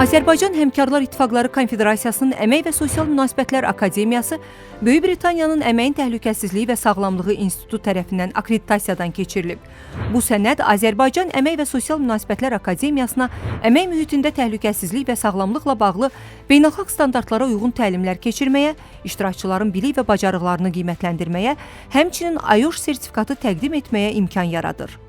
Azərbaycan Həmkarlar İttifaqları Konfederasiyasının Əmək və Sosial Münasibətlər Akademiyası Böyük Britaniyanın Əməyin Təhlükəsizliyi və Sağlamlığı İnstitutu tərəfindən akkreditasiyadan keçirilib. Bu sənəd Azərbaycan Əmək və Sosial Münasibətlər Akademiyasına əmək mühitində təhlükəsizlik və sağlamlıqla bağlı beynəlxalq standartlara uyğun təlimlər keçirməyə, iştirakçıların bilik və bacarıqlarını qiymətləndirməyə, həmçinin IOSH sertifikatı təqdim etməyə imkan yaradır.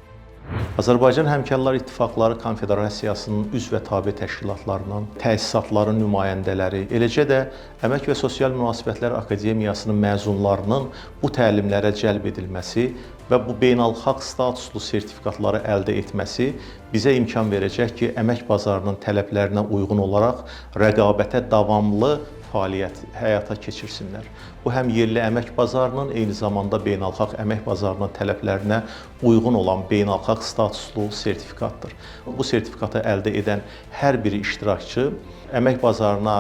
Azərbaycan Həmkarlar İttifaqları Konfederasiyasının üzv və tabe təşkilatlarının, təsisatların nümayəndələri, eləcə də Əmək və Sosial Münasibətlər Akademiyasının məzunlarının bu təlimlərə cəlb edilməsi və bu beynəlxalq statuslu sertifikatları əldə etməsi bizə imkan verəcək ki, əmək bazarının tələblərinə uyğun olaraq rəqabətə davamlı fəaliyyət həyata keçirsinlər. Bu həm yerli əmək bazarının, eyni zamanda beynəlxalq əmək bazarının tələblərinə uyğun olan beynəlxalq statuslu sertifikatdır. Bu sertifikatı əldə edən hər bir iştirakçı əmək bazarına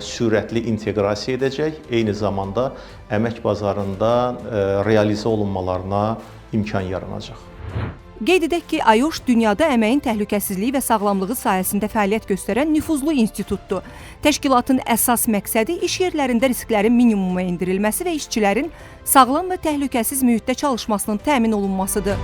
sürətli inteqrasiya edəcək, eyni zamanda əmək bazarında realizə olunmalarına imkan yaranacaq. Qeyd edək ki, IOSH dünyada əməyin təhlükəsizliyi və sağlamlığı sahəsində fəaliyyət göstərən nüfuzlu institutdur. Təşkilatın əsas məqsədi iş yerlərində risklərin minimuma endirilməsi və işçilərin sağlam və təhlükəsiz mühitdə çalışmasının təmin olunmasıdır.